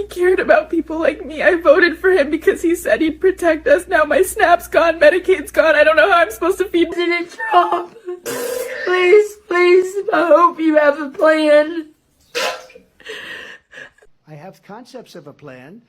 he cared about people like me. I voted for him because he said he'd protect us. Now my SNAP's gone, Medicaid's gone. I don't know how I'm supposed to feed President Trump. Please, I hope you have a plan. I have concepts of a plan.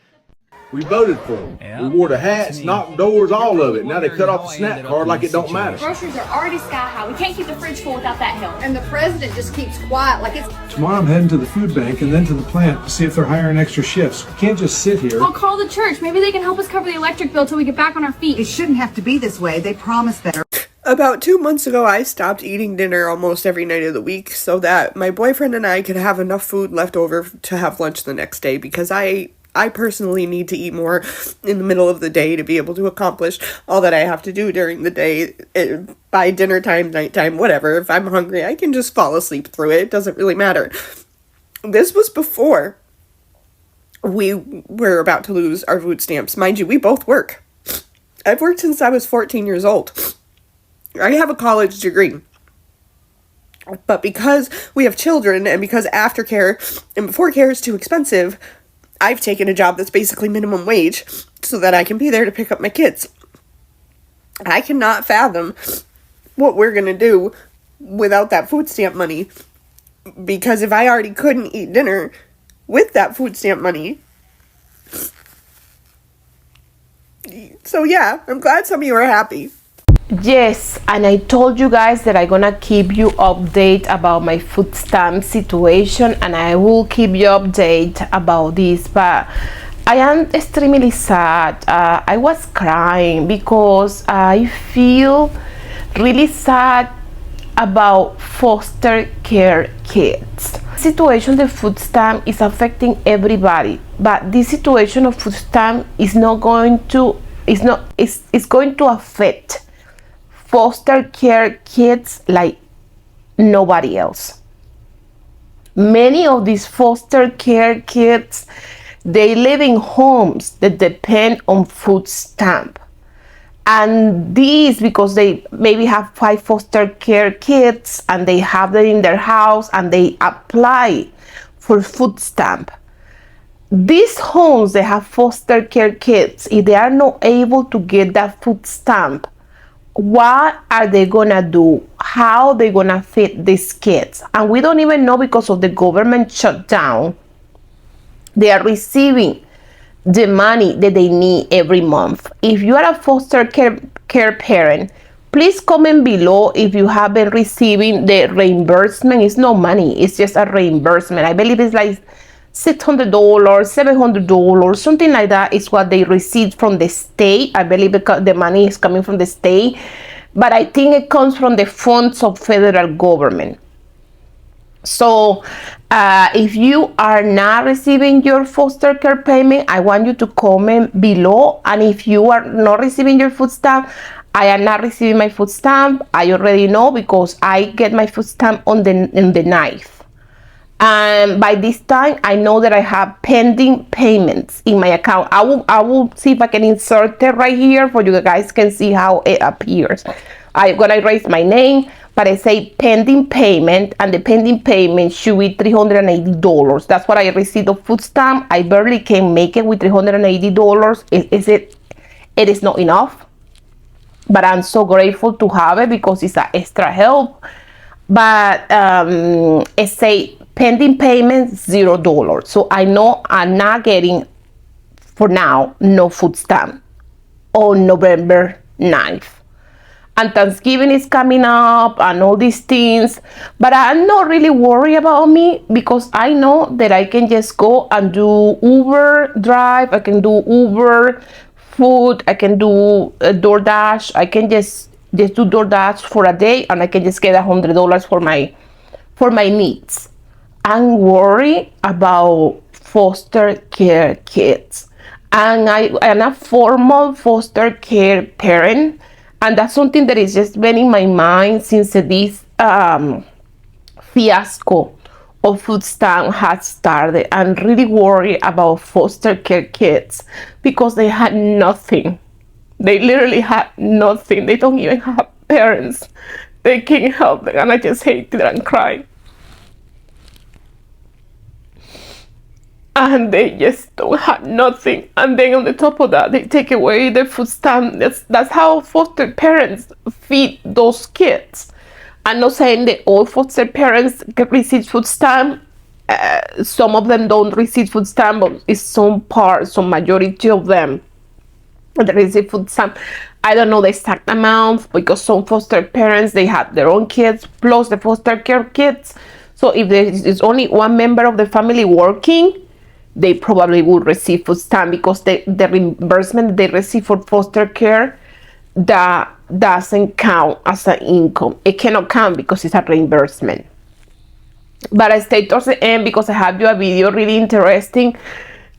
We voted for them. Yeah. We wore the hats, knocked doors, all of it. Now they cut off the SNAP card like it don't matter. Groceries are already sky high. We can't keep the fridge full without that help. And the president just keeps quiet like it's... Tomorrow I'm heading to the food bank and then to the plant to see if they're hiring extra shifts. We can't just sit here. I'll call the church. Maybe they can help us cover the electric bill till we get back on our feet. It shouldn't have to be this way. They promised better. About 2 months ago, I stopped eating dinner almost every night of the week so that my boyfriend and I could have enough food left over to have lunch the next day, because I personally need to eat more in the middle of the day to be able to accomplish all that I have to do during the day. By dinner time, nighttime, whatever. If I'm hungry, I can just fall asleep through it. It doesn't really matter. This was before we were about to lose our food stamps. Mind you, we both work. I've worked since I was 14 years old. I have a college degree. But because we have children and because aftercare and before care is too expensive, I've taken a job that's basically minimum wage so that I can be there to pick up my kids. I cannot fathom what we're going to do without that food stamp money, because if I already couldn't eat dinner with that food stamp money. So yeah, I'm glad some of you are happy. Yes, and I told you guys that I'm gonna keep you updated about my food stamp situation, and I will keep you updated about this. But I am extremely sad. I was crying because I feel really sad about foster care kids. Situation the food stamp is affecting everybody, but this situation of food stamp is not going to it's going to affect foster care kids like nobody else. Many of these foster care kids, they live in homes that depend on food stamp. And these, because they maybe have 5 foster care kids and they have them in their house and they apply for food stamp. These homes, they have foster care kids. If they are not able to get that food stamp, what are they gonna do? How they gonna feed these kids? And we don't even know, because of the government shutdown, they are receiving the money that they need every month. If you are a foster care parent, please comment below if you have been receiving the reimbursement. It's no money, it's just a reimbursement. I believe it's like $600, $700, something like that is what they received from the state. I believe because the money is coming from the state, but I think it comes from the funds of federal government. So if you are not receiving your foster care payment, I want you to comment below. And if you are not receiving your food stamp, I am not receiving my food stamp. I already know, because I get my food stamp on the 9th. And by this time, I know that I have pending payments in my account. I will see if I can insert it right here for you guys can see how it appears. I'm gonna erase my name, but I say pending payment, and the pending payment should be $380. That's what I received of food stamp. I barely can make it with $380. It is not enough, but I'm so grateful to have it because it's an extra help. But it say pending payment $0. So I know I'm not getting, for now, no food stamp on November 9th. And Thanksgiving is coming up and all these things, but I'm not really worried about me, because I know that I can just go and do Uber drive, I can do Uber food, I can do DoorDash. I can just do DoorDash for a day and I can just get $100 for my needs. I'm worried about foster care kids, and I am a formal foster care parent, and that's something that is just been in my mind since this fiasco of food stamp has started. I'm really worried about foster care kids because they had nothing. They literally had nothing. They don't even have parents. They can't help them, and I just hate it and cry. and they just don't have nothing. And then on the top of that, they take away the food stamp. That's how foster parents feed those kids. I'm not saying that all foster parents receive food stamp. Some of them don't receive food stamp, but it's some majority of them that receive food stamp. I don't know the exact amount, because some foster parents, they have their own kids plus the foster care kids. So if there is only one member of the family working, they probably will receive food stamp, because the reimbursement they receive for foster care, that doesn't count as an income. It cannot count because it's a reimbursement. But I stayed towards the end because I have you a video really interesting.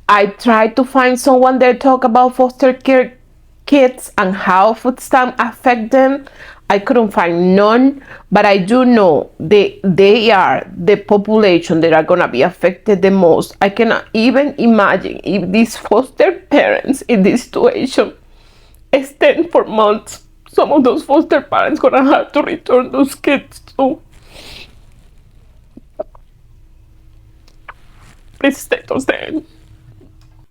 I tried to find someone that talk about foster care kids and how food stamp affect them. I couldn't find none, but I do know they are the population that are gonna be affected the most. I cannot even imagine if these foster parents in this situation extend for months. Some of those foster parents gonna have to return those kids too. Please stay till the end.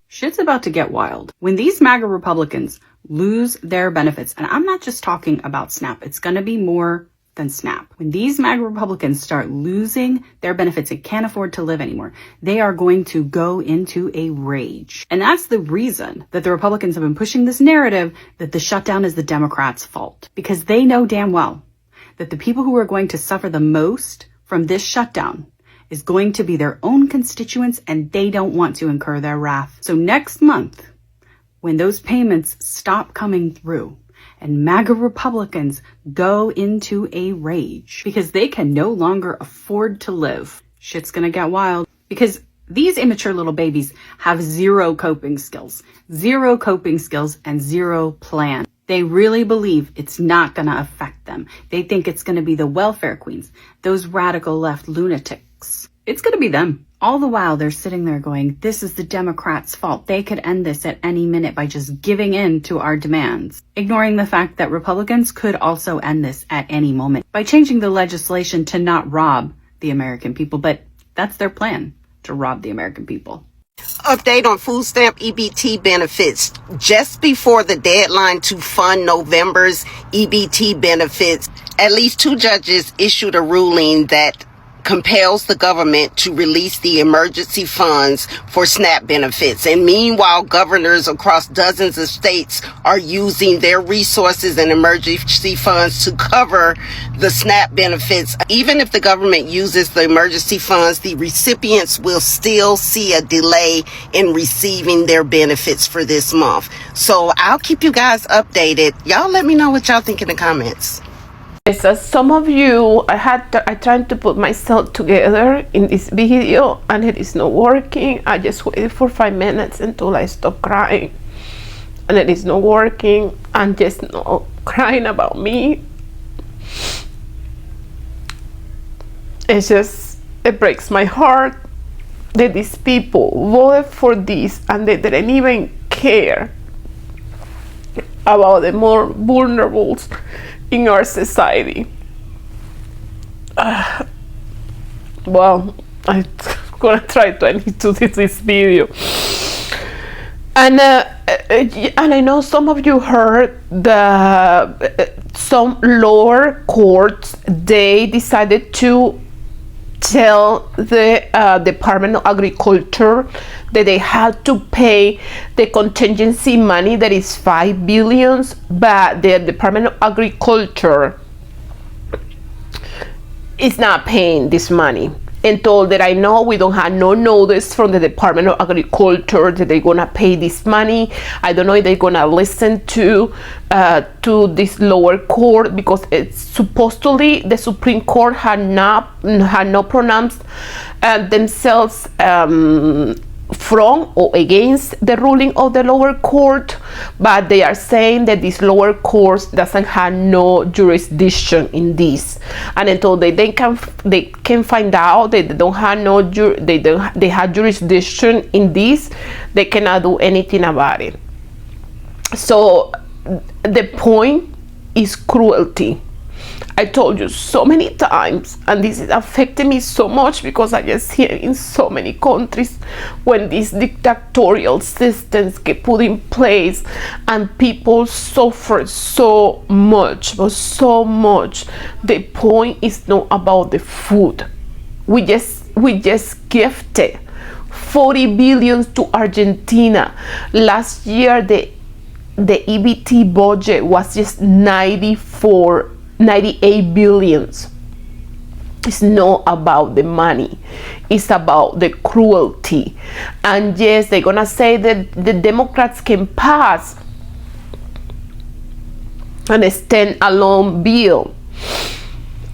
Shit's about to get wild. When these MAGA Republicans lose their benefits, and I'm not just talking about SNAP, it's gonna be more than SNAP. When these MAGA Republicans start losing their benefits and can't afford to live anymore, they are going to go into a rage. And that's the reason that the Republicans have been pushing this narrative that the shutdown is the Democrats' fault. Because they know damn well that the people who are going to suffer the most from this shutdown is going to be their own constituents, and they don't want to incur their wrath. So next month, when those payments stop coming through and MAGA Republicans go into a rage because they can no longer afford to live, shit's gonna get wild. Because these immature little babies have zero coping skills and zero plan. They really believe it's not gonna affect them. They think it's gonna be the welfare queens, those radical left lunatics. It's gonna be them. All the while they're sitting there going, this is the Democrats' fault. They could end this at any minute by just giving in to our demands. Ignoring the fact that Republicans could also end this at any moment by changing the legislation to not rob the American people. But that's their plan, to rob the American people. Update on food stamp EBT benefits. Just before the deadline to fund November's EBT benefits, at least 2 judges issued a ruling that compels the government to release the emergency funds for SNAP benefits. And meanwhile, governors across dozens of states are using their resources and emergency funds to cover the SNAP benefits. Even if the government uses the emergency funds, the recipients will still see a delay in receiving their benefits for this month. So I'll keep you guys updated. Y'all let me know what y'all think in the comments. So some of you, I tried to put myself together in this video and it is not working. I just waited for 5 minutes until I stopped crying, and it is not working. I'm just not crying about me. It breaks my heart that these people voted for this and they didn't even care about the more vulnerables in our society. Well, I'm gonna try to edit to this video. And I know some of you heard some lower courts, they decided to tell the Department of Agriculture that they had to pay the contingency money that is $5 billion, but the Department of Agriculture is not paying this money. And told that I know we don't have no notice from the Department of Agriculture that they're gonna pay this money. I don't know if they're gonna listen to this lower court, because it's supposedly the Supreme Court had not pronounced themselves from or against the ruling of the lower court, but they are saying that this lower court doesn't have no jurisdiction in this, and until they can find out that they don't have they have jurisdiction in this, they cannot do anything about it. So the point is cruelty. I told you so many times, and this is affecting me so much because I just hear in so many countries when these dictatorial systems get put in place and people suffer so much, but so much. The point is not about the food. We just gifted 40 billion to Argentina. Last year the EBT budget was just 98 billions. It's not about the money, it's about the cruelty. And yes, they're gonna say that the Democrats can pass an standalone bill,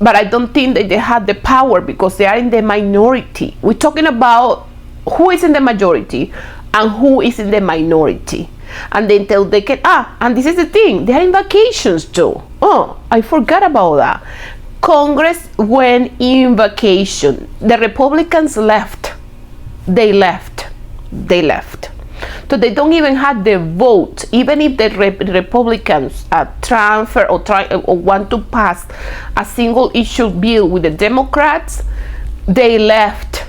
but I don't think that they have the power because they are in the minority. We're talking about who is in the majority and who is in the minority. And then they can, and this is the thing, they are in vacations too. Oh, I forgot about that. Congress went in vacation. The Republicans left. They left. So they don't even have the vote. Even if the Republicans transfer or want to pass a single issue bill with the Democrats, they left.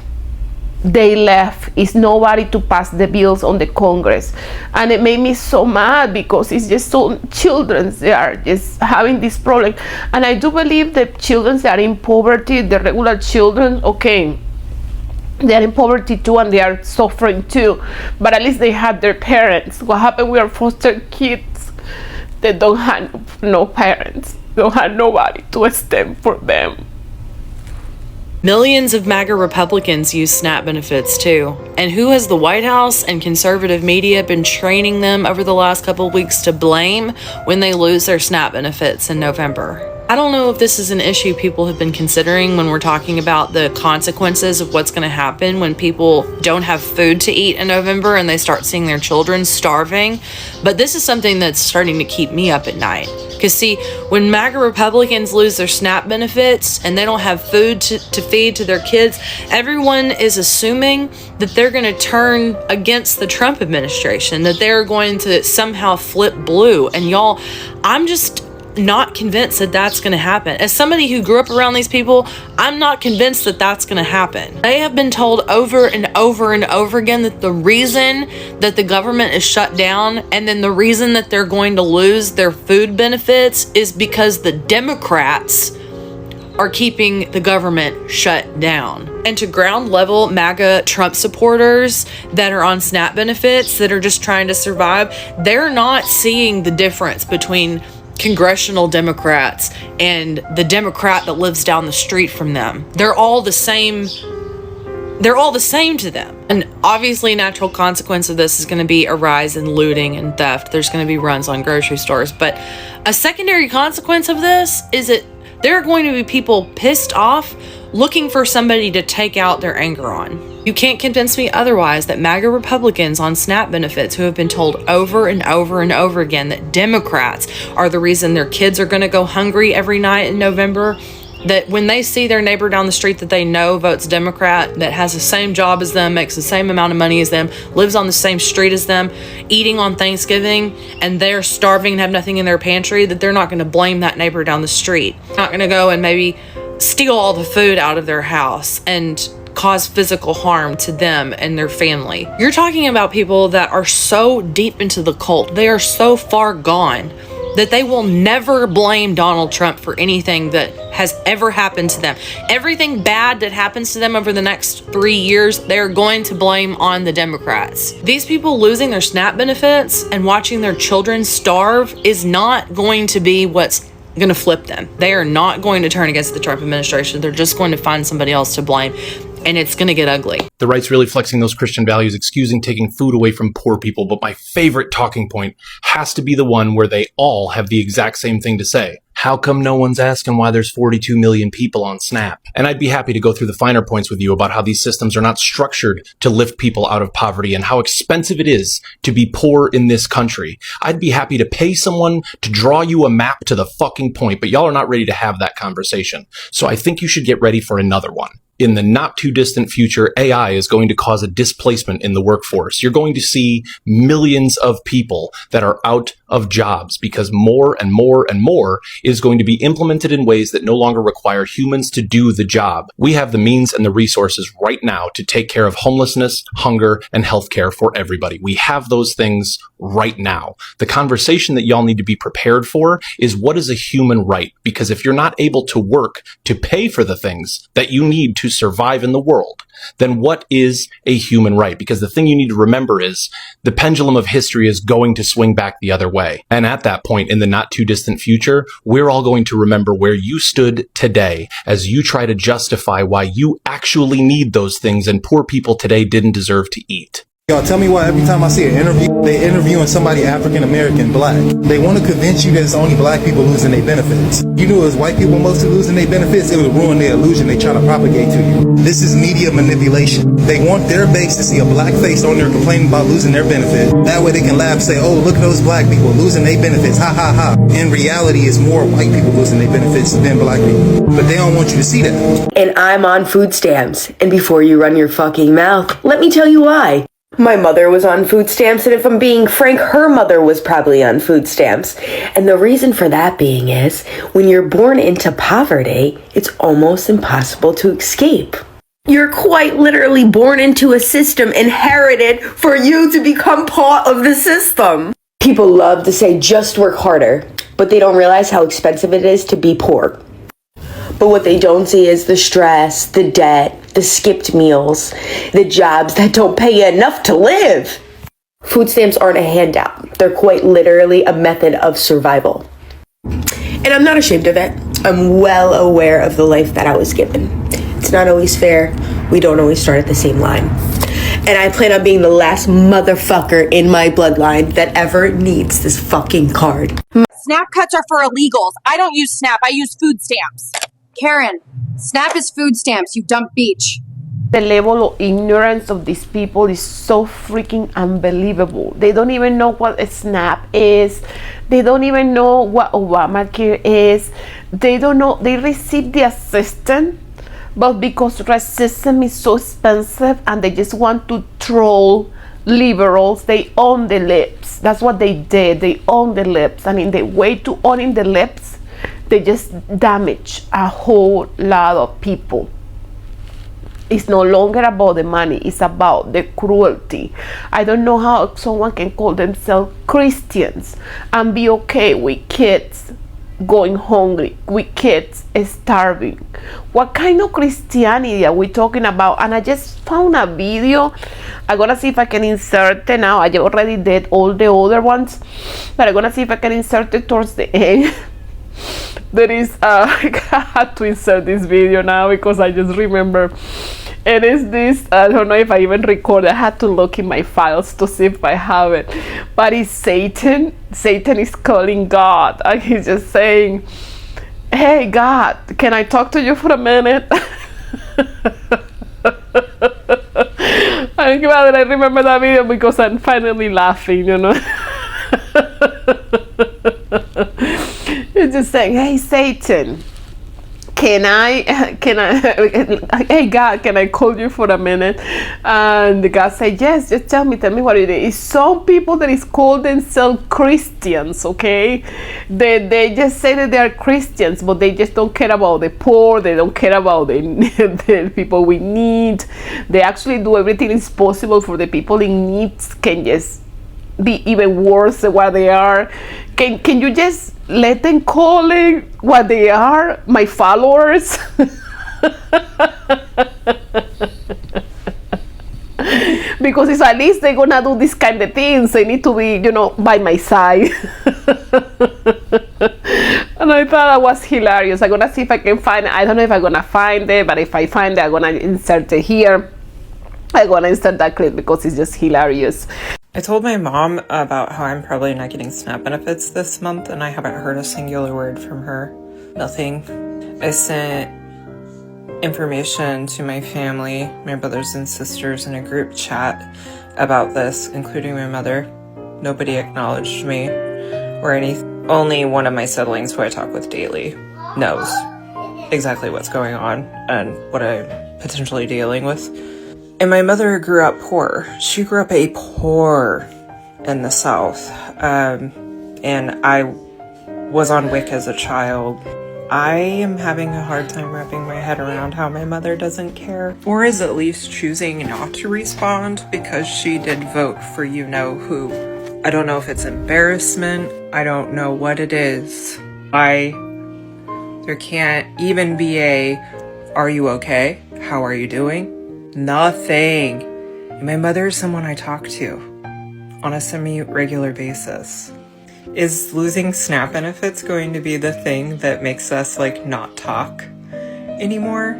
It's nobody to pass the bills on the Congress. And it made me so mad because it's just so children, they are just having this problem. And I do believe that children that are in poverty, the regular children, okay, they are in poverty too and they are suffering too, but at least they have their parents. What happened with our foster kids? They don't have no parents, don't have nobody to stand for them. Millions of MAGA Republicans use SNAP benefits too. And who has the White House and conservative media been training them over the last couple of weeks to blame when they lose their SNAP benefits in November? I don't know if this is an issue people have been considering when we're talking about the consequences of what's going to happen when people don't have food to eat in November and they start seeing their children starving. But this is something that's starting to keep me up at night. Because see, when MAGA Republicans lose their SNAP benefits and they don't have food to feed to their kids, everyone is assuming that they're going to turn against the Trump administration, that they're going to somehow flip blue. And y'all, I'm just not convinced that that's going to happen. As somebody who grew up around these people, I'm not convinced that that's going to happen. They have been told over and over and over again that the reason that the government is shut down and then the reason that they're going to lose their food benefits is because the Democrats are keeping the government shut down. And to ground level MAGA Trump supporters that are on SNAP benefits that are just trying to survive, they're not seeing the difference between congressional Democrats and the Democrat that lives down the street from them. They're all the same. They're all the same to them. And obviously a natural consequence of this is going to be a rise in looting and theft. There's going to be runs on grocery stores. But a secondary consequence of this is that there are going to be people pissed off looking for somebody to take out their anger on. You can't convince me otherwise that MAGA Republicans on SNAP benefits who have been told over and over and over again that Democrats are the reason their kids are going to go hungry every night in November, that when they see their neighbor down the street that they know votes Democrat, that has the same job as them, makes the same amount of money as them, lives on the same street as them, eating on Thanksgiving, and they're starving and have nothing in their pantry, that they're not going to blame that neighbor down the street. They're not going to go and maybe steal all the food out of their house and cause physical harm to them and their family. You're talking about people that are so deep into the cult, they are so far gone that they will never blame Donald Trump for anything that has ever happened to them. Everything bad that happens to them over the next 3 years, they're going to blame on the Democrats. These people losing their SNAP benefits and watching their children starve is not going to be what's going to flip them. They are not going to turn against the Trump administration. They're just going to find somebody else to blame, and it's going to get ugly. The right's really flexing those Christian values, excusing taking food away from poor people, but my favorite talking point has to be the one where they all have the exact same thing to say. How come no one's asking why there's 42 million people on SNAP? And I'd be happy to go through the finer points with you about how these systems are not structured to lift people out of poverty and how expensive it is to be poor in this country. I'd be happy to pay someone to draw you a map to the fucking point, but y'all are not ready to have that conversation. So I think you should get ready for another one. in the not too distant future, AI is going to cause a displacement in the workforce. You're going to see millions of people that are out of jobs because more and more and more is going to be implemented in ways that no longer require humans to do the job. We have the means and the resources right now to take care of homelessness, hunger, and healthcare for everybody. We have those things right now. The conversation that y'all need to be prepared for is, what is a human right? Because if you're not able to work to pay for the things that you need to survive in the world, then what is a human right? Because the thing you need to remember is the pendulum of history is going to swing back the other way. And at that point in the not too distant future, we're all going to remember where you stood today as you try to justify why you actually need those things and poor people today didn't deserve to eat. Y'all tell me why every time I see an interview, they interviewing somebody African American black. They want to convince you that it's only black people losing their benefits. You knew it was white people mostly losing their benefits, it would ruin the illusion they try to propagate to you. This is media manipulation. They want their base to see a black face on there complaining about losing their benefit. That way they can laugh and say, oh, look at those black people losing their benefits, ha ha ha. In reality, it's more white people losing their benefits than black people. But they don't want you to see that. And I'm on food stamps. And before you run your fucking mouth, let me tell you why. My mother was on food stamps, and if I'm being frank, her mother was probably on food stamps. And the reason for that being is, when you're born into poverty, it's almost impossible to escape. You're quite literally born into a system inherited for you to become part of the system. People love to say just work harder, but they don't realize how expensive it is to be poor. But what they don't see is the stress, the debt, the skipped meals, the jobs that don't pay you enough to live. Food stamps aren't a handout. They're quite literally a method of survival. And I'm not ashamed of it. I'm well aware of the life that I was given. It's not always fair. We don't always start at the same line. And I plan on being the last motherfucker in my bloodline that ever needs this fucking card. Snap cuts are for illegals. I don't use Snap. I use food stamps. Karen, Snap is food stamps, you dumb beach. The level of ignorance of these people is so freaking unbelievable. They don't even know what a SNAP is. They don't even know what Obamacare is. They don't know. They receive the assistance, but because racism is so expensive and they just want to troll liberals, they own the lips. That's what they did. They own the lips, and in the way to owning the lips, they just damage a whole lot of people. It's no longer about the money, it's about the cruelty. I don't know how someone can call themselves Christians and be okay with kids going hungry, with kids starving. What kind of Christianity are we talking about? And I just found a video. I'm gonna see if I can insert it now. I already did all the other ones, but I'm gonna see if I can insert it towards the end. There is I had to insert this video now because I just remember it is this. I don't know if I even recorded. I had to look in my files to see if I have it, but it's Satan is calling God, and he's just saying, hey God, can I talk to you for a minute? I'm glad that I remember that video because I'm finally laughing, you know. It's just saying, hey Satan, can I hey God, can I call you for a minute? And the God said, yes, just tell me what it is. It's some people that is called themselves Christians, okay? They just say that they are Christians, but they just don't care about the poor. They don't care about the people we need. They actually do everything is possible for the people in need can just be even worse than what they are. Can you just let them call it what they are, my followers? Because it's at least they're gonna do this kind of things. They need to be, you know, by my side. And I thought that was hilarious. I'm gonna see if I can find it. I don't know if I'm gonna find it, but if I find it, I'm gonna insert it here. I'm gonna insert that clip because it's just hilarious. I told my mom about how I'm probably not getting SNAP benefits this month, and I haven't heard a singular word from her. Nothing. I sent information to my family, my brothers and sisters, in a group chat about this, including my mother. Nobody acknowledged me or anything. Only one of my siblings, who I talk with daily, knows exactly what's going on and what I'm potentially dealing with. And my mother grew up poor. She grew up poor in the South. And I was on WIC as a child. I am having a hard time wrapping my head around how my mother doesn't care, or is at least choosing not to respond because she did vote for you-know-who. I don't know if it's embarrassment. I don't know what it is. There can't even be are you okay? How are you doing? Nothing. And my mother is someone I talk to on a semi-regular basis. Is losing SNAP benefits going to be the thing that makes us not talk anymore?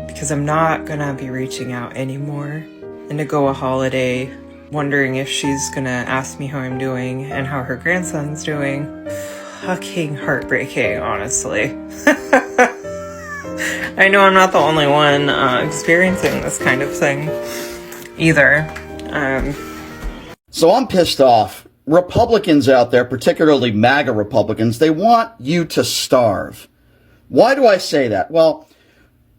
Because I'm not gonna be reaching out anymore. And to go a holiday wondering if she's gonna ask me how I'm doing and how her grandson's doing. Fucking heartbreaking, honestly. I know I'm not the only one experiencing this kind of thing either. So I'm pissed off. Republicans out there, particularly MAGA Republicans, they want you to starve. Why do I say that? Well,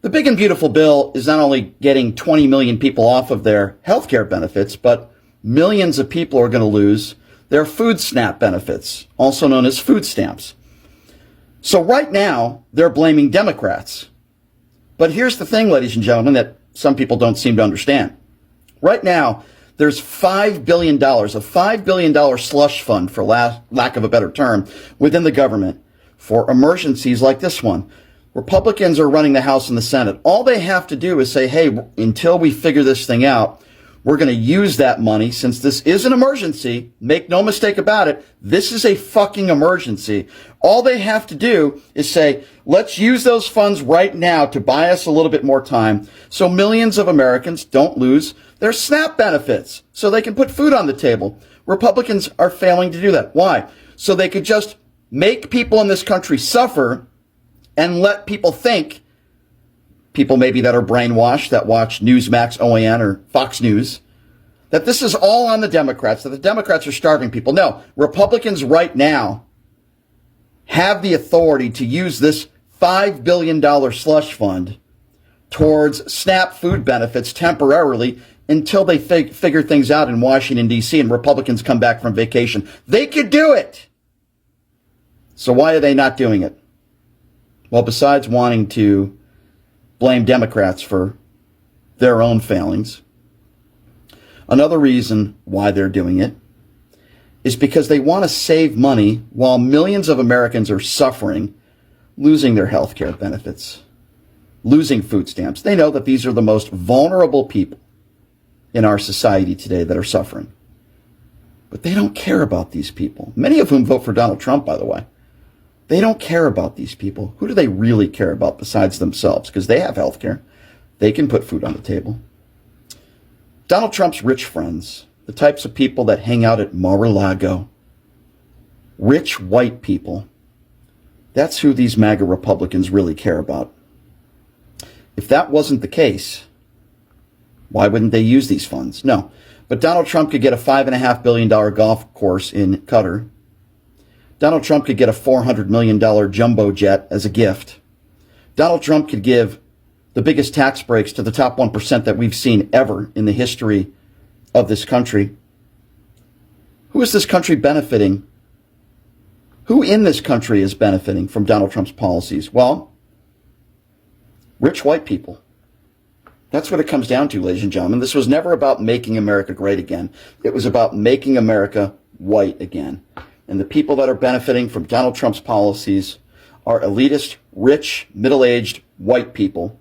the big and beautiful bill is not only getting 20 million people off of their health care benefits, but millions of people are going to lose their food SNAP benefits, also known as food stamps. So right now, they're blaming Democrats. But here's the thing, ladies and gentlemen, that some people don't seem to understand. Right now, there's $5 billion, a $5 billion slush fund, for lack of a better term, within the government for emergencies like this one. Republicans are running the House and the Senate. All they have to do is say, hey, until we figure this thing out, we're going to use that money. Since this is an emergency, make no mistake about it, this is a fucking emergency. All they have to do is say, let's use those funds right now to buy us a little bit more time so millions of Americans don't lose their SNAP benefits, so they can put food on the table. Republicans are failing to do that. Why? So they could just make people in this country suffer and let people think, people maybe that are brainwashed, that watch Newsmax, OAN, or Fox News, that this is all on the Democrats, that the Democrats are starving people. No, Republicans right now have the authority to use this $5 billion slush fund towards SNAP food benefits temporarily until they figure things out in Washington, D.C., and Republicans come back from vacation. They could do it. So why are they not doing it? Well, besides wanting to blame Democrats for their own failings, another reason why they're doing it is because they want to save money while millions of Americans are suffering, losing their health care benefits, losing food stamps. They know that these are the most vulnerable people in our society today that are suffering. But they don't care about these people, many of whom vote for Donald Trump, by the way. They don't care about these people. Who do they really care about besides themselves? Because they have health care. They can put food on the table. Donald Trump's rich friends, the types of people that hang out at Mar-a-Lago, rich white people, that's who these MAGA Republicans really care about. If that wasn't the case, why wouldn't they use these funds? No. But Donald Trump could get a $5.5 billion golf course in Qatar. Donald Trump could get a $400 million jumbo jet as a gift. Donald Trump could give the biggest tax breaks to the top 1% that we've seen ever in the history of this country. Who is this country benefiting? Who in this country is benefiting from Donald Trump's policies? Well, rich white people. That's what it comes down to, ladies and gentlemen. This was never about making America great again. It was about making America white again. And the people that are benefiting from Donald Trump's policies are elitist, rich, middle-aged white people.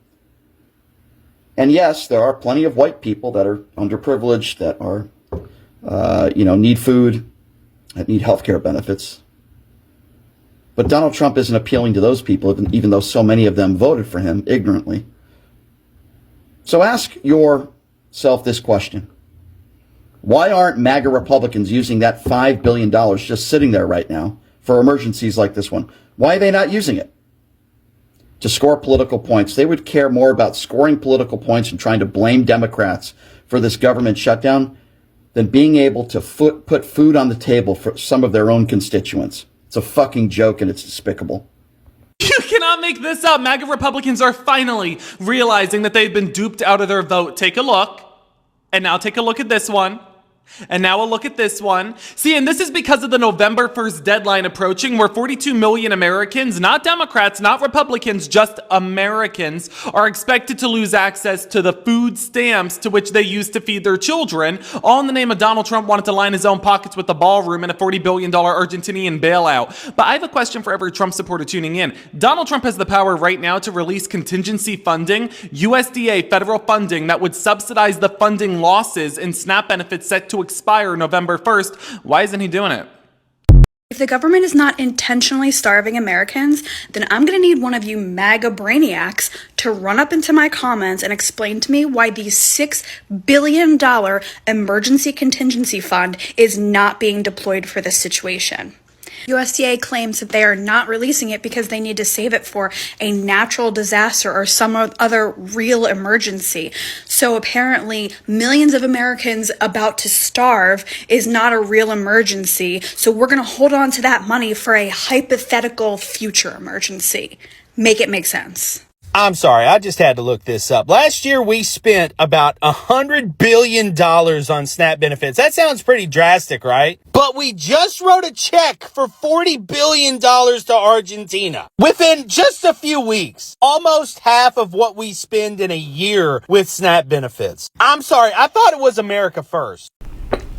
And yes, there are plenty of white people that are underprivileged, that are, need food, that need health care benefits. But Donald Trump isn't appealing to those people, even though so many of them voted for him ignorantly. So ask yourself this question. Why aren't MAGA Republicans using that $5 billion just sitting there right now for emergencies like this one? Why are they not using it? To score political points. They would care more about scoring political points and trying to blame Democrats for this government shutdown than being able to put food on the table for some of their own constituents. It's a fucking joke and it's despicable. You can cannot make this up. MAGA Republicans are finally realizing that they've been duped out of their vote. Take a look. And now take a look at this one. And now a look at this one. See, and this is because of the November 1st deadline approaching, where 42 million Americans, not Democrats, not Republicans, just Americans, are expected to lose access to the food stamps to which they used to feed their children, all in the name of Donald Trump wanted to line his own pockets with the ballroom and a $40 billion Argentinian bailout. But I have a question for every Trump supporter tuning in. Donald Trump has the power right now to release contingency funding, USDA federal funding that would subsidize the funding losses in SNAP benefits set to expire November 1st. Why isn't he doing it? If the government is not intentionally starving Americans, then I'm going to need one of you MAGA brainiacs to run up into my comments and explain to me why the $6 billion emergency contingency fund is not being deployed for this situation. USDA claims that they are not releasing it because they need to save it for a natural disaster or some other real emergency. So apparently millions of Americans about to starve is not a real emergency. So we're going to hold on to that money for a hypothetical future emergency. Make it make sense. I'm sorry, I just had to look this up. Last year, we spent about $100 billion on SNAP benefits. That sounds pretty drastic, right? But we just wrote a check for $40 billion to Argentina within just a few weeks. Almost half of what we spend in a year with SNAP benefits. I'm sorry, I thought it was America first.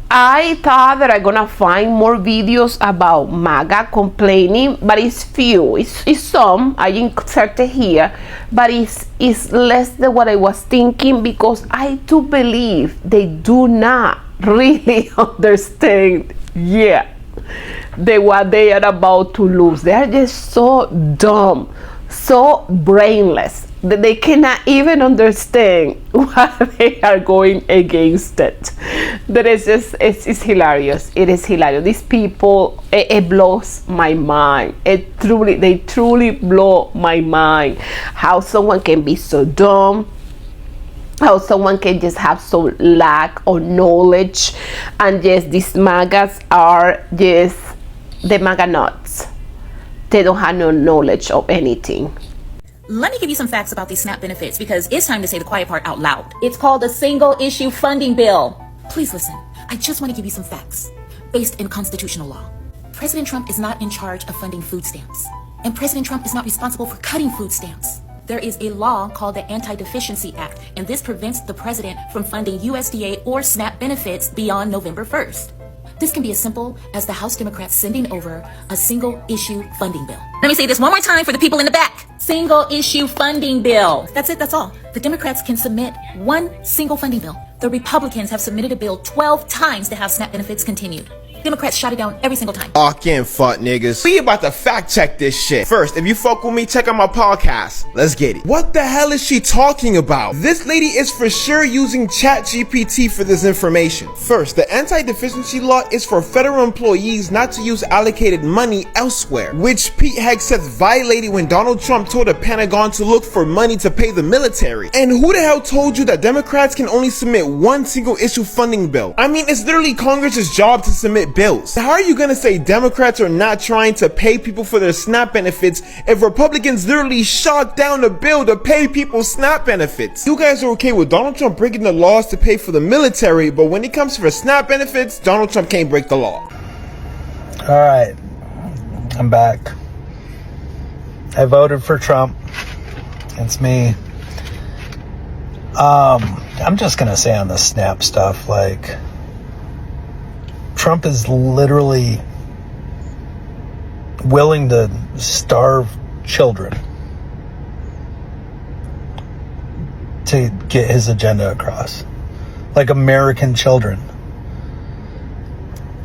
I thought that I'm gonna find more videos about MAGA complaining, but it's few. It's some. I inserted here, but it's less than what I was thinking, because I do believe they do not really understand yet what they are about to lose. They are just so dumb, so brainless, that they cannot even understand why they are going against it. That is just, it's hilarious. It is hilarious. These people, it blows my mind. They truly blow my mind. How someone can be so dumb, how someone can just have so lack of knowledge, and yes, these MAGAs are just the MAGA nuts. They don't have no knowledge of anything. Let me give you some facts about these SNAP benefits, because it's time to say the quiet part out loud. It's called a single issue funding bill. Please listen. I just want to give you some facts based in constitutional law. President Trump is not in charge of funding food stamps, and President Trump is not responsible for cutting food stamps. There is a law called the Anti-Deficiency Act, and this prevents the president from funding USDA or SNAP benefits beyond November 1st. This can be as simple as the House Democrats sending over a single issue funding bill. Let me say this one more time for the people in the back. Single issue funding bill. That's it, that's all. The Democrats can submit one single funding bill. The Republicans have submitted a bill 12 times to have SNAP benefits continued. Democrats shot it down every single time. Lock in, fuck niggas. We about to fact check this shit. First, if you fuck with me, check out my podcast. Let's get it. What the hell is she talking about? This lady is for sure using ChatGPT for this information. First, the anti-deficiency law is for federal employees not to use allocated money elsewhere, which Pete Hegseth violated when Donald Trump told the Pentagon to look for money to pay the military. And who the hell told you that Democrats can only submit one single issue funding bill? I mean, it's literally Congress's job to submit bills. How are you gonna say Democrats are not trying to pay people for their SNAP benefits if Republicans literally shot down a bill to pay people SNAP benefits? You guys are okay with Donald Trump breaking the laws to pay for the military, but when it comes for SNAP benefits, Donald Trump can't break the law. Alright, I'm back. I voted for Trump. It's me. I'm just gonna say on the SNAP stuff, like, Trump is literally willing to starve children to get his agenda across. Like American children.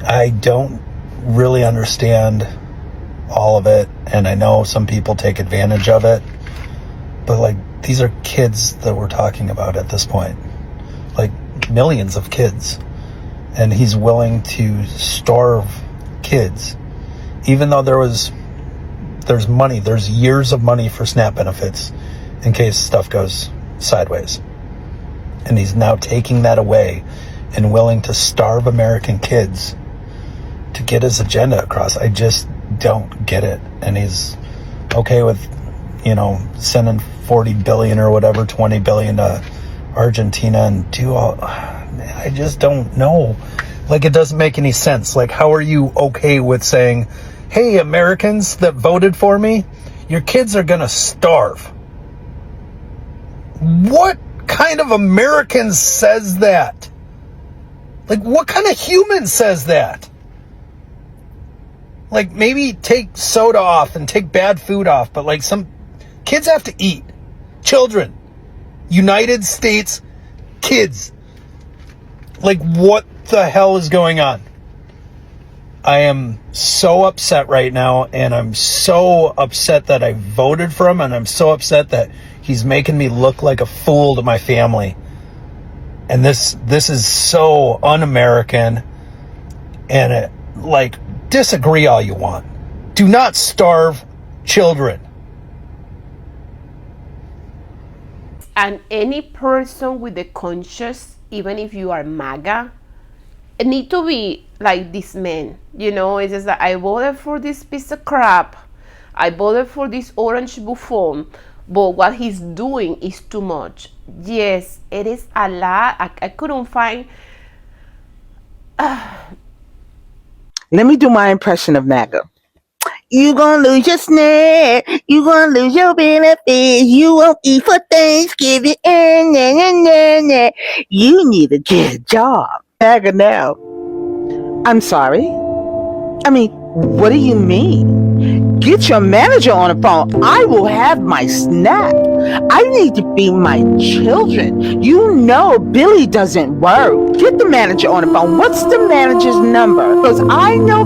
I don't really understand all of it, and I know some people take advantage of it, but like, these are kids that we're talking about at this point. Like, millions of kids. And he's willing to starve kids, even though there's money, there's years of money for SNAP benefits in case stuff goes sideways. And he's now taking that away and willing to starve American kids to get his agenda across. I just don't get it. And he's okay with sending 40 billion or whatever, 20 billion to Argentina and do all, I just don't know. Like, it doesn't make any sense. Like, how are you okay with saying, hey, Americans that voted for me, your kids are gonna starve? What kind of American says that? Like, what kind of human says that? Like, maybe take soda off and take bad food off, but like, some kids have to eat. Children. United States kids. Like, what the hell is going on? I am so upset right now, and I'm so upset that I voted for him, and I'm so upset that he's making me look like a fool to my family. And this is so un-American, and disagree all you want. Do not starve children. And any person with the conscience, even if you are MAGA, need to be like this man. It's just that I voted for this piece of crap. I voted for this orange buffoon. But what he's doing is too much. Yes, it is a lot. I couldn't find... Let me do my impression of MAGA. You gonna lose your SNAP. You gonna lose your benefits. You won't eat for Thanksgiving. You need to get a job. MAGA now. I'm sorry. I mean, what do you mean? Get your manager on the phone. I will have my SNAP. I need to feed my children. You know Billy doesn't work. Get the manager on the phone. What's the manager's number? Because I know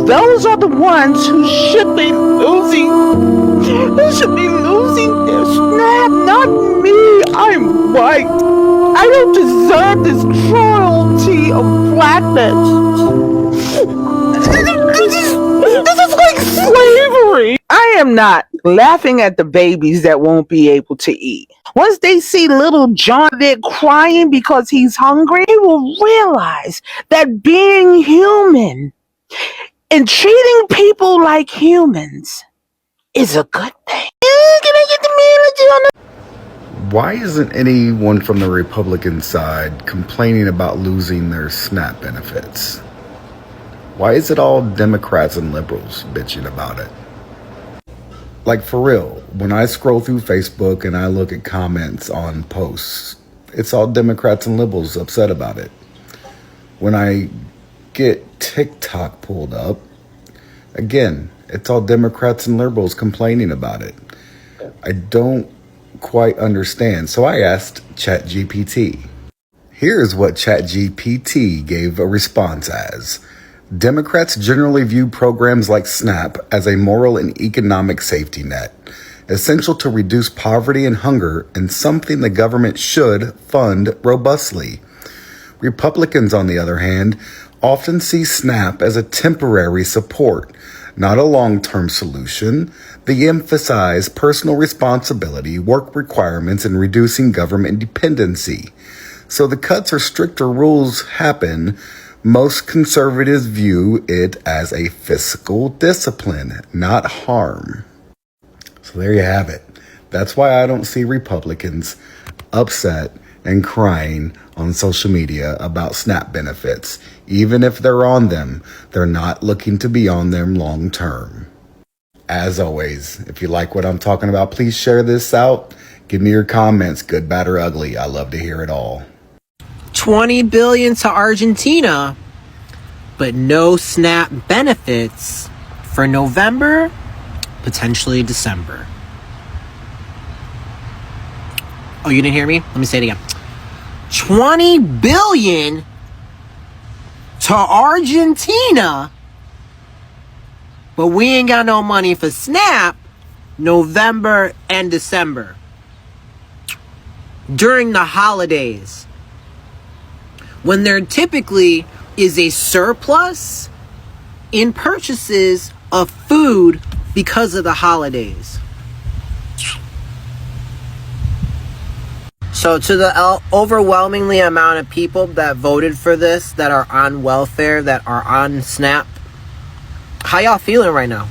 those are the ones who should be losing. Who should be losing their SNAP, not me. I'm white. I don't deserve this cruelty of blackness. This is like slavery. I am not laughing at the babies that won't be able to eat. Once they see little John there crying because he's hungry, they will realize that being human and treating people like humans is a good thing. Can I get the manager on the... Why isn't anyone from the Republican side complaining about losing their SNAP benefits? Why is it all Democrats and liberals bitching about it? Like, for real, when I scroll through Facebook and I look at comments on posts, it's all Democrats and liberals upset about it. When I get TikTok pulled up, again, it's all Democrats and liberals complaining about it. I don't quite understand, so I asked ChatGPT. Here's what ChatGPT gave a response as. Democrats generally view programs like SNAP as a moral and economic safety net, essential to reduce poverty and hunger, and something the government should fund robustly. Republicans, on the other hand, often see SNAP as a temporary support, not a long-term solution. They emphasize personal responsibility, work requirements, and reducing government dependency. So the cuts or stricter rules happen. Most conservatives view it as a fiscal discipline, not harm. So there you have it. That's why I don't see Republicans upset and crying on social media about SNAP benefits. Even if they're on them, they're not looking to be on them long term. As always, if you like what I'm talking about, please share this out. Give me your comments, good, bad, or ugly. I love to hear it all. 20 billion to Argentina, but no SNAP benefits for November, potentially December. Oh, you didn't hear me? Let me say it again. 20 billion to Argentina, but we ain't got no money for SNAP November and December. During the holidays, when there typically is a surplus in purchases of food because of the holidays. So to the overwhelmingly amount of people that voted for this, that are on welfare, that are on SNAP, how y'all feeling right now?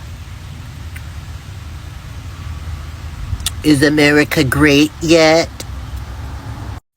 Is America great yet?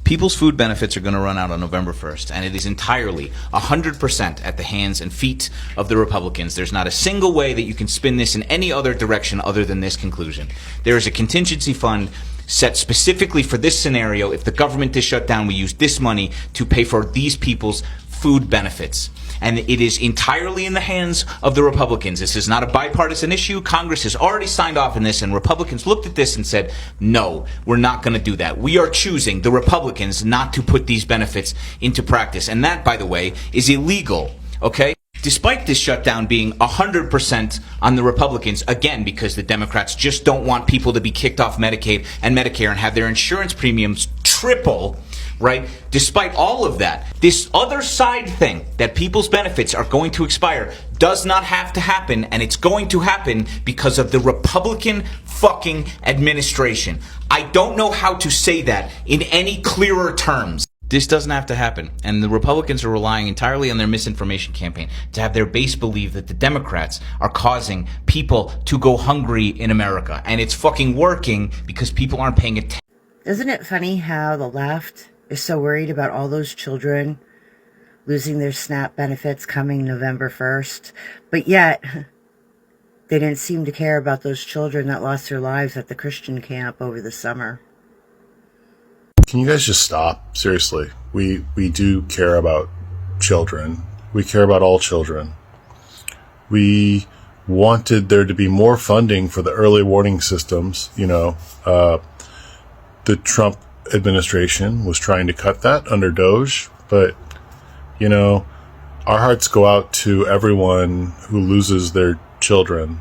People's food benefits are going to run out on November 1st, and it is entirely 100% at the hands and feet of the Republicans. There's not a single way that you can spin this in any other direction other than this conclusion. There is a contingency fund set specifically for this scenario. If the government is shut down, we use this money to pay for these people's food benefits. And it is entirely in the hands of the Republicans. This is not a bipartisan issue. Congress has already signed off on this, and Republicans looked at this and said, no, we're not going to do that. We are choosing, the Republicans, not to put these benefits into practice. And that, by the way, is illegal, okay? Despite this shutdown being 100% on the Republicans, again, because the Democrats just don't want people to be kicked off Medicaid and Medicare and have their insurance premiums triple, right? Despite all of that, this other side thing that people's benefits are going to expire does not have to happen, and it's going to happen because of the Republican fucking administration. I don't know how to say that in any clearer terms. This doesn't have to happen, and the Republicans are relying entirely on their misinformation campaign to have their base believe that the Democrats are causing people to go hungry in America, and it's fucking working because people aren't paying attention. Isn't it funny how the left is so worried about all those children losing their SNAP benefits coming November 1st, but yet they didn't seem to care about those children that lost their lives at the Christian camp over the summer? Can you guys just stop? Seriously. We do care about children. We care about all children. We wanted there to be more funding for the early warning systems. The Trump administration was trying to cut that under Doge, but, our hearts go out to everyone who loses their children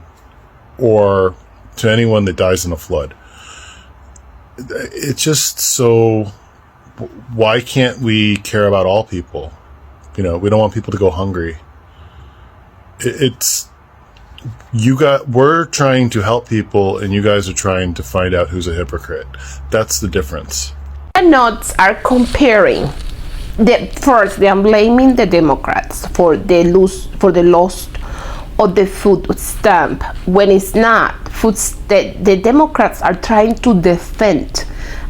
or to anyone that dies in a flood. It's just so, why can't we care about all people? We don't want people to go hungry. We're trying to help people, and you guys are trying to find out who's a hypocrite. That's the difference. The notes are comparing. First, they are blaming the Democrats for the loss of the food stamp, when it's not. The Democrats are trying to defend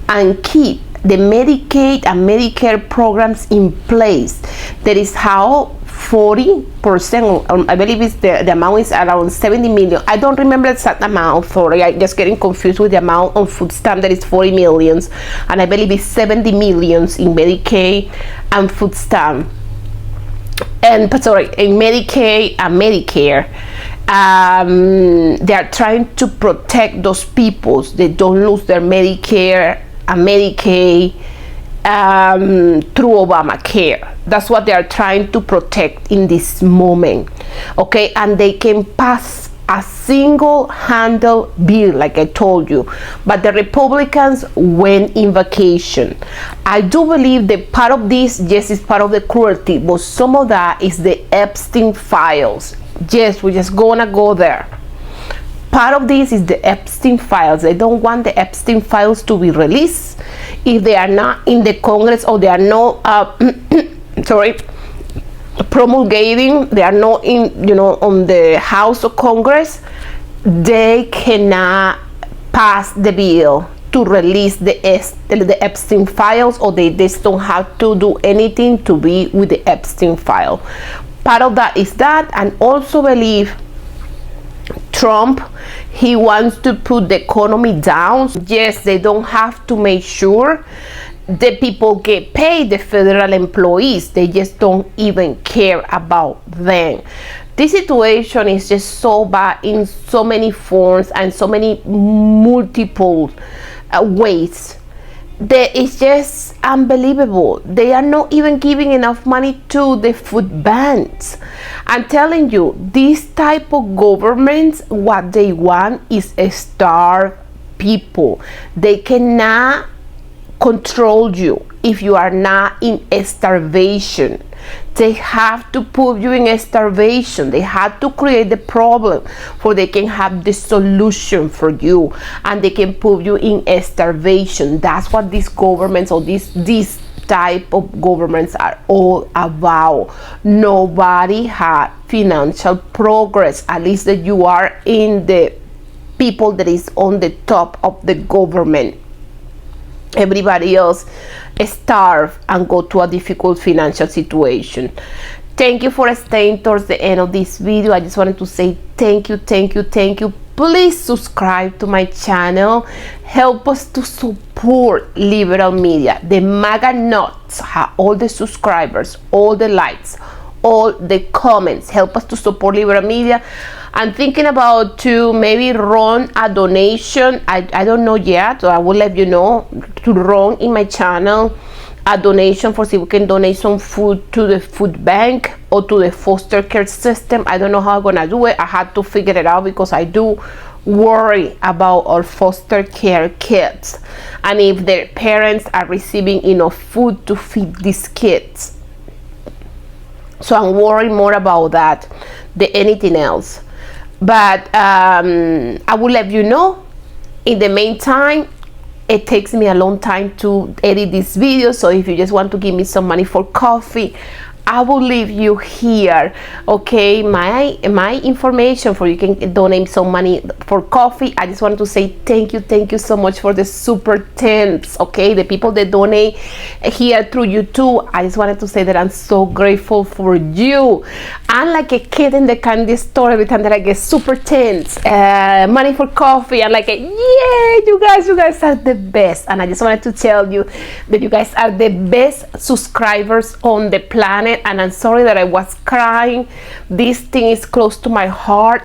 and keep the Medicaid and Medicare programs in place. That is how 40%, I believe it's the amount is around 70 million. I don't remember the exact amount, sorry, I'm just getting confused with the amount on food stamp that is 40 millions, and I believe it's 70 millions in Medicaid and food stamp. In Medicaid and Medicare. They are trying to protect those people. They don't lose their Medicare and Medicaid through Obamacare. That's what they are trying to protect in this moment. Okay, and they can pass a single-handed bill, like I told you, but the Republicans went in vacation. I do believe that part of this, yes, is part of the cruelty, but some of that is the Epstein files. Yes, we're just gonna go there. Part of this is the Epstein files. They don't want the Epstein files to be released if they are not in the Congress, or they are not promulgating, they are not in, on the House of Congress. They cannot pass the bill to release the Epstein files, or they just don't have to do anything to be with the Epstein file. Part of that is that, and also believe Trump, he wants to put the economy down. Yes, they don't have to make sure the people get paid, the federal employees. They just don't even care about them. This situation is just so bad in so many forms and so many multiple ways that it's just unbelievable. They are not even giving enough money to the food banks. I'm telling you, this type of governments, what they want is starve people. They cannot control you if you are not in starvation. They have to put you in starvation. They have to create the problem for they can have the solution for you, and they can put you in starvation. That's what these governments, or these type of governments, are all about. Nobody had financial progress, at least that you are in the people that is on the top of the government. Everybody else starve and go to a difficult financial situation. Thank you for staying towards the end of this video. I just wanted to say thank you, thank you, thank you. Please subscribe to my channel. Help us to support liberal media. The MAGA nuts have all the subscribers, all the likes, all the comments. Help us to support liberal media. I'm thinking about to maybe run a donation. I don't know yet, so I will let you know, to run in my channel a donation for see we can donate some food to the food bank or to the foster care system. I don't know how I'm gonna do it. I had to figure it out because I do worry about our foster care kids and if their parents are receiving enough food to feed these kids. So I'm worried more about that than anything else. But I will let you know. In the meantime, it takes me a long time to edit this video, so if you just want to give me some money for coffee, I will leave you here, okay, my information for you can donate some money for coffee. I just wanted to say thank you so much for the super tens, okay, the people that donate here through YouTube. I just wanted to say that I'm so grateful for you. I'm like a kid in the candy store every time that I get super tens, money for coffee. I'm like, yeah, you guys are the best. And I just wanted to tell you that you guys are the best subscribers on the planet. And I'm sorry that I was crying. This thing is close to my heart.